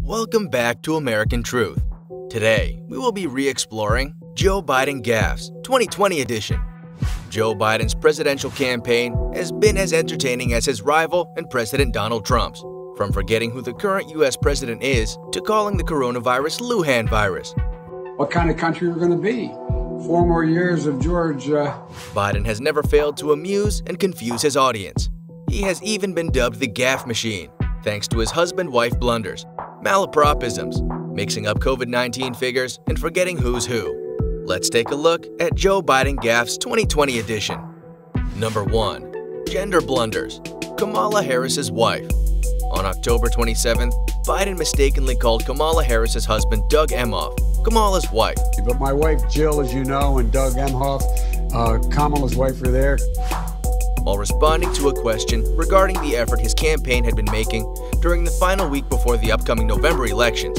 Welcome back to American Truth. Today, we will be re-exploring Joe Biden Gaffes 2020 edition. Joe Biden's presidential campaign has been as entertaining as his rival and President Donald Trump's, from forgetting who the current U.S. president is to calling the coronavirus Luhan virus. What kind of country we're going to be? 4 more years of George. Biden has never failed to amuse and confuse his audience. He has even been dubbed the Gaffe Machine, thanks to his husband-wife blunders, malapropisms, mixing up COVID-19 figures and forgetting who's who. Let's take a look at Joe Biden Gaffes 2020 edition. Number 1. Gender blunders. Kamala Harris's wife. On October 27th, Biden mistakenly called Kamala Harris's husband Doug Emhoff Kamala's wife. But my wife Jill, as you know, and Doug Emhoff, Kamala's wife, are there. While responding to a question regarding the effort his campaign had been making during the final week before the upcoming November elections.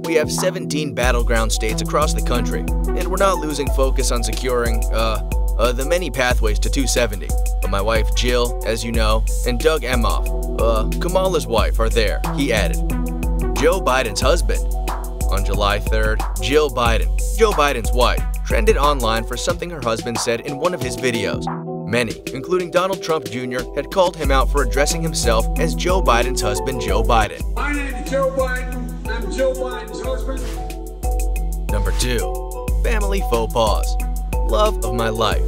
We have 17 battleground states across the country, and we're not losing focus on securing, the many pathways to 270. But my wife Jill, as you know, and Doug Emhoff, Kamala's wife, are there, he added. Joe Biden's husband. On July 3rd, Jill Biden, Joe Biden's wife, trended online for something her husband said in one of his videos. Many, including Donald Trump Jr., had called him out for addressing himself as Joe Biden's husband, Joe Biden. My name is Joe Biden. I'm Joe Biden's husband. Number 2. Family faux pas. Love of my life.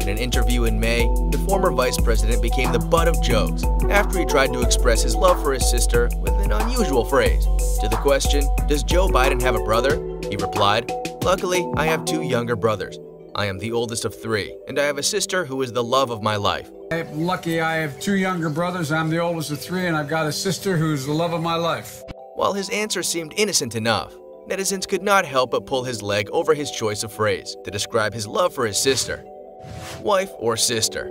In an interview in May, the former vice president became the butt of jokes after he tried to express his love for his sister with an unusual phrase. To the question, "Does Joe Biden have a brother?" he replied, "Luckily, I have 2 younger brothers. I am the oldest of 3, and I have a sister who is the love of my life." I'm lucky I have 2 younger brothers. I'm the oldest of 3, and I've got a sister who's the love of my life. While his answer seemed innocent enough, netizens could not help but pull his leg over his choice of phrase to describe his love for his sister. Wife or sister?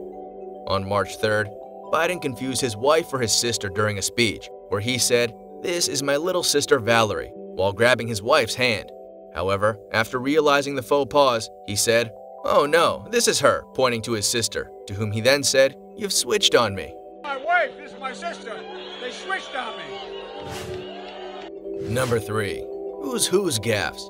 On March 3rd, Biden confused his wife for his sister during a speech, where he said, "This is my little sister Valerie," while grabbing his wife's hand. However, after realizing the faux pas, he said, "Oh no, this is her," pointing to his sister, to whom he then said, "You've switched on me." My wife, this is my sister. They switched on me. Number 3. Who's Gaffes?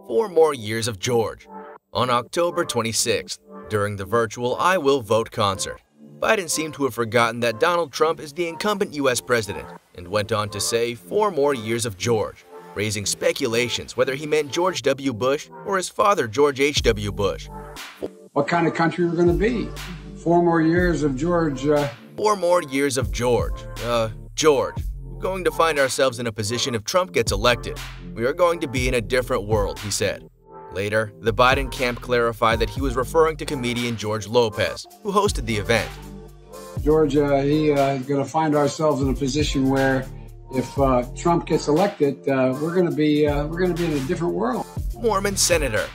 4 more years of George. On October 26th, during the virtual I Will Vote concert, Biden seemed to have forgotten that Donald Trump is the incumbent U.S. president and went on to say 4 more years of George, raising speculations whether he meant George W. Bush or his father George H.W. Bush. What kind of country we're going to be? 4 more years of George. 4 more years of George. George. We're going to find ourselves in a position if Trump gets elected. We are going to be in a different world, he said. Later, the Biden camp clarified that he was referring to comedian George Lopez, who hosted the event. George, he's going to find ourselves in a position where if Trump gets elected, we're going to be in a different world. Mormon senator.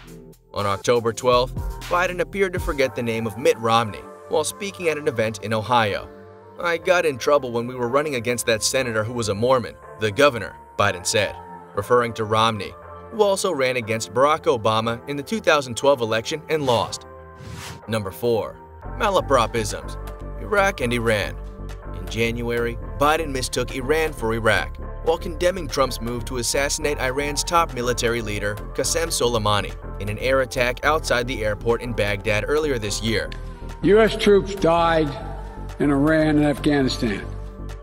On October 12th, Biden appeared to forget the name of Mitt Romney while speaking at an event in Ohio. "I got in trouble when we were running against that senator who was a Mormon, the governor," Biden said, referring to Romney, who also ran against Barack Obama in the 2012 election and lost. Number 4. Malapropisms. Iraq and Iran. In January, Biden mistook Iran for Iraq, while condemning Trump's move to assassinate Iran's top military leader, Qasem Soleimani, in an air attack outside the airport in Baghdad earlier this year. U.S. troops died in Iran and Afghanistan.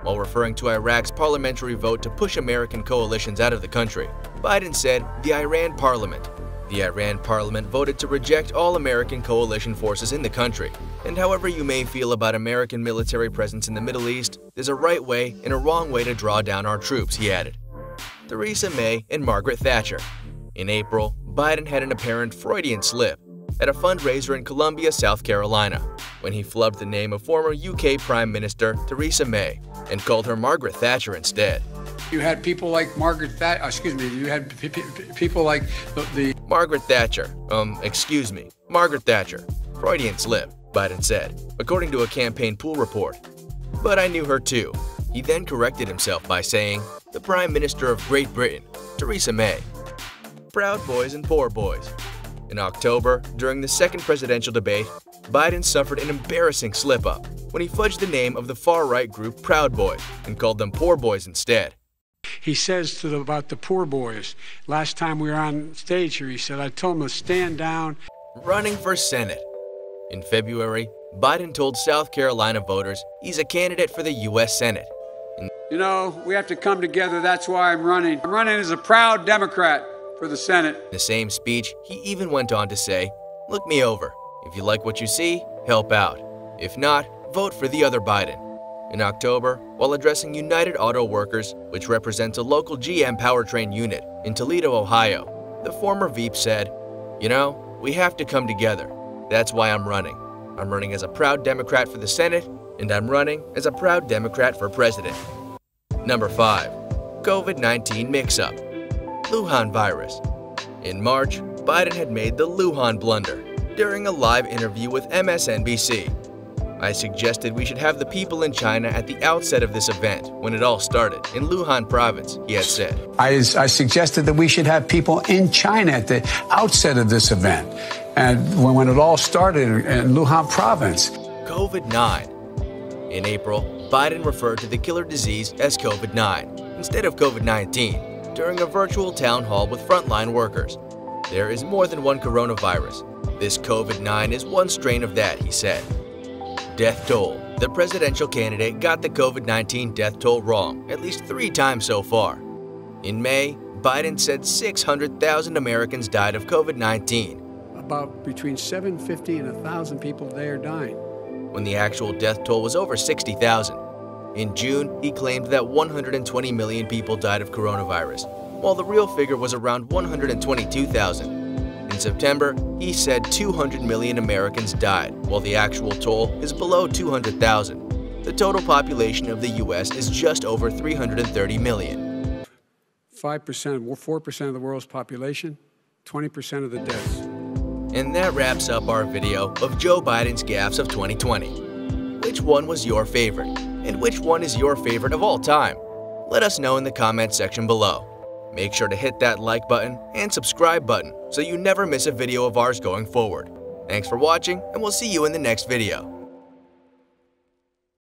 While referring to Iraq's parliamentary vote to push American coalitions out of the country, Biden said the Iran parliament. The Iran parliament voted to reject all American coalition forces in the country. And however you may feel about American military presence in the Middle East, there's a right way and a wrong way to draw down our troops, he added. Theresa May and Margaret Thatcher. In April, Biden had an apparent Freudian slip at a fundraiser in Columbia, South Carolina, when he flubbed the name of former UK Prime Minister Theresa May and called her Margaret Thatcher instead. You had people like Margaret Thatcher, you had people like the Margaret Thatcher, Margaret Thatcher. Freudian slip, Biden said, according to a campaign pool report. But I knew her too. He then corrected himself by saying, the Prime Minister of Great Britain, Theresa May. Proud Boys and Poor Boys. In October, during the second presidential debate, Biden suffered an embarrassing slip-up when he fudged the name of the far-right group Proud Boys and called them Poor Boys instead. he says about the poor boys. Last time we were on stage here, he said, I told him to stand down. Running for Senate. In February, Biden told South Carolina voters he's a candidate for the U.S. Senate. You know, we have to come together. That's why I'm running. I'm running as a proud Democrat for the Senate. In the same speech, he even went on to say, "Look me over. If you like what you see, help out. If not, vote for the other Biden." In October, while addressing United Auto Workers, which represents a local GM powertrain unit in Toledo, Ohio, the former Veep said, "You know, we have to come together. That's why I'm running. I'm running as a proud Democrat for the Senate, and I'm running as a proud Democrat for president." Number 5. COVID-19 mix-up. Luhan virus. In March, Biden had made the Luhan blunder during a live interview with MSNBC. "I suggested we should have the people in China at the outset of this event when it all started in Luhan province," he had said. I suggested that we should have people in China at the outset of this event, and when it all started in Luhan province. COVID-9. In April, Biden referred to the killer disease as COVID-9 instead of COVID-19 during a virtual town hall with frontline workers. "There is more than one coronavirus. This COVID-9 is one strain of that," he said. Death toll. The presidential candidate got the COVID-19 death toll wrong at least 3 times so far. In May, Biden said 600,000 Americans died of COVID-19. About between 750 and 1,000 people a day are dying. When the actual death toll was over 60,000. In June, he claimed that 120 million people died of coronavirus, while the real figure was around 122,000. In September, he said 200 million Americans died, while the actual toll is below 200,000. The total population of the U.S. is just over 330 million. 5%, 4% of the world's population, 20% of the deaths. And that wraps up our video of Joe Biden's gaffes of 2020. Which one was your favorite? And which one is your favorite of all time? Let us know in the comments section below. Make sure to hit that like button and subscribe button so you never miss a video of ours going forward. Thanks for watching, and we'll see you in the next video.